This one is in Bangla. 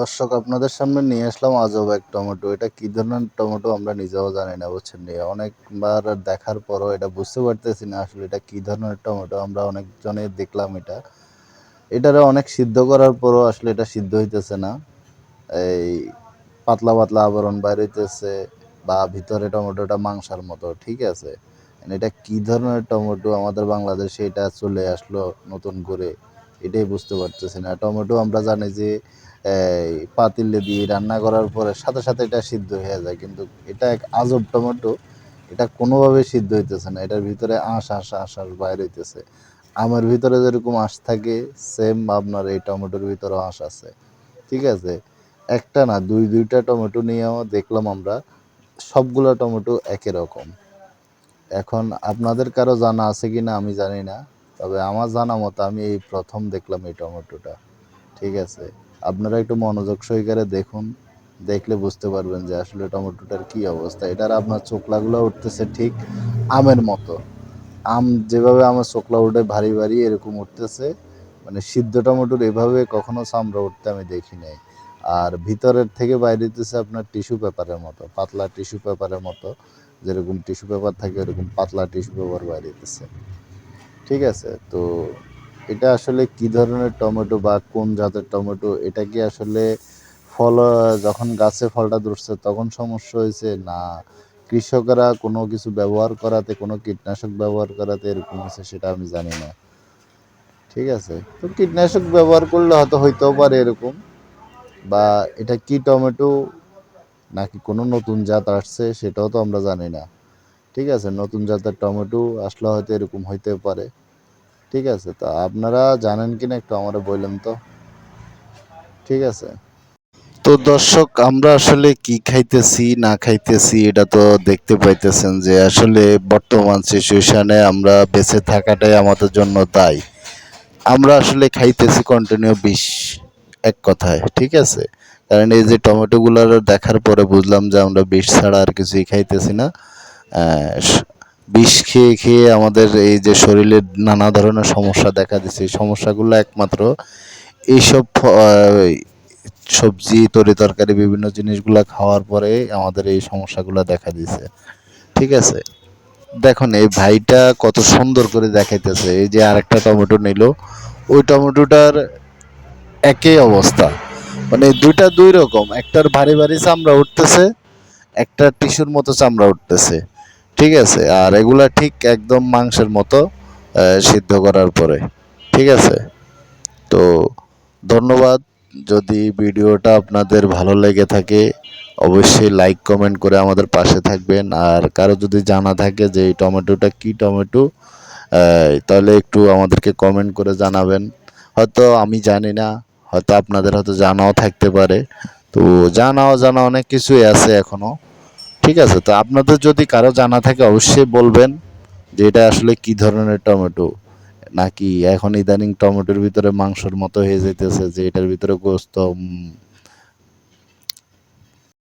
দর্শক আপনাদের সামনে নিয়ে আসলাম আজব এক টমেটো। এটা কি ধরনের টমেটো আমরা নিজেও জানি না, বুঝছেন? অনেকবার দেখার পরও এটা বুঝতে পারতেছি না আসলে এটা কি ধরনের টমেটো। আমরা অনেকজনে দেখলাম এটারে অনেক সিদ্ধ করার পরও আসলে এটা সিদ্ধ হইতেছে না। এই পাতলা পাতলা আবরণ বাইর হইতেছে, বা ভিতরে টমেটোটা মাংসার মতো, ঠিক আছে? এটা কি ধরনের টমেটো আমাদের বাংলাদেশে এটা চলে আসলো নতুন করে, এটাই বুঝতে পারতেছি না। টমেটো আমরা জানি যে এই পাতিলে দিয়ে রান্না করার পরে সাথে সাথে এটা সিদ্ধ হয়ে যায়, কিন্তু এটা এক আজব টমেটো। এটা কোনোভাবে সিদ্ধ হইতেছে না, এটার ভিতরে আঁশ বাইর হইতেছে। আমের ভিতরে যেরকম আঁশ থাকে, সেম আপনার এই টমেটোর ভিতরেও আঁশ আছে, ঠিক আছে? একটা না, দুইটা টমেটো নিয়েও দেখলাম আমরা, সবগুলা টমেটো একই রকম। এখন আপনাদের কারো জানা আছে কি না আমি জানি না, তবে আমার জানা মতো আমি এই প্রথম দেখলাম এই টমেটোটা, ঠিক আছে? আপনারা একটু মনোযোগ সহকারে দেখুন, দেখলে বুঝতে পারবেন যে আসলে টমেটোটার কি অবস্থা। এটার আপনার চোখলাগুলো উঠতেছে ঠিক আমের মতো। আম যেভাবে আমার চোখলা উঠে ভারী ভারী এরকম উঠতেছে, মানে সিদ্ধ টমেটোর এভাবে কখনো চামড়া উঠতে আমি দেখি নাই। আর ভিতরের থেকে বাইরে হইতেছে আপনার টিস্যু পেপারের মতো, পাতলা টিস্যু পেপারের মতো। যেরকম টিস্যু পেপার থাকে এরকম পাতলা টিস্যু পেপার বাইরে হইতেছে, ঠিক আছে? তো এটা আসলে কি ধরনের টমেটো বা কোন জাতের টমেটো, এটা কি আসলে ফল যখন গাছে ফলটা ধরছে তখন সমস্যা হয়েছে, না কৃষকরা কোনো কিছু ব্যবহার করাতে, কোনো কীটনাশক ব্যবহার করাতে এরকম হয়েছে, সেটা আমি জানি না, ঠিক আছে? তো কীটনাশক ব্যবহার করলে হয়তো হইতেও পারে এরকম, বা এটা কি টমেটো নাকি কোনো নতুন জাত আসছে সেটাও তো আমরা জানি না, ঠিক আছে? নতুন জাতের টমেটো আসলে হয়তো এরকম হইতে পারে, ঠিক আছে? তা আপনারা জানেন কিনা একটু আমারে বললেন তো, ঠিক আছে? তো দর্শক, আমরা আসলে কি খাইতেছি না খাইতেছি এটা তো দেখতে পাইতেছেন যে আসলে বর্তমান সিচুয়েশনে আমরা বেঁচে থাকাটাই আমাদের জন্য দায়। আমরা আসলে খাইতেছি কন্টিনিউ বিষ, এক কথায়, ঠিক আছে? কারণ এই যে টমেটোগুলো দেখার পরে বুঝলাম যে আমরা বিষ ছাড়া আর কিছুই খাইতেছি না। বিষ খেয়ে খেয়ে আমাদের এই যে শরীরের নানা ধরনের সমস্যা দেখা দিচ্ছে, এই সমস্যাগুলো একমাত্র এইসব সবজি তরি তরকারি বিভিন্ন জিনিসগুলো খাওয়ার পরে আমাদের এই সমস্যাগুলো দেখা দিছে, ঠিক আছে? দেখুন এই ভাইটা কত সুন্দর করে দেখাইতেছে, এই যে আরেকটা টমেটো নিল, ওই টমেটোটার একই অবস্থা, মানে দুইটা দুই রকম, একটার ভারী ভারী চামড়া উঠতেছে, একটা টিস্যুর মতো চামড়া উঠতেছে, ঠিক আছে? আর এগুলা ঠিক একদম মাংসের মতো সিদ্ধ করার পরে, ঠিক আছে? তো ধন্যবাদ। যদি ভিডিওটা আপনাদের ভালো লেগে থাকে অবশ্যই লাইক কমেন্ট করে আমাদের পাশে থাকবেন। আর কারো যদি জানা থাকে যে এই টমেটোটা কি টমেটো, তাহলে একটু আমাদেরকে কমেন্ট করে জানাবেন। হয়তো আমি জানি না, হয়তো আপনাদের হয়তো জানাও থাকতে পারে। তো জানা অজানা অনেক কিছুই আছে এখনো, ঠিক আছে? তো আপনাদের যদি কারো জানা থাকে অবশ্যই বলবেন যে এটা আসলে কি ধরনের টমেটো, নাকি এখন ইদানিং টমেটোর ভিতরে মাংসের মতো হয়ে যাইতেছে, যে এটার ভিতরে গোস্ত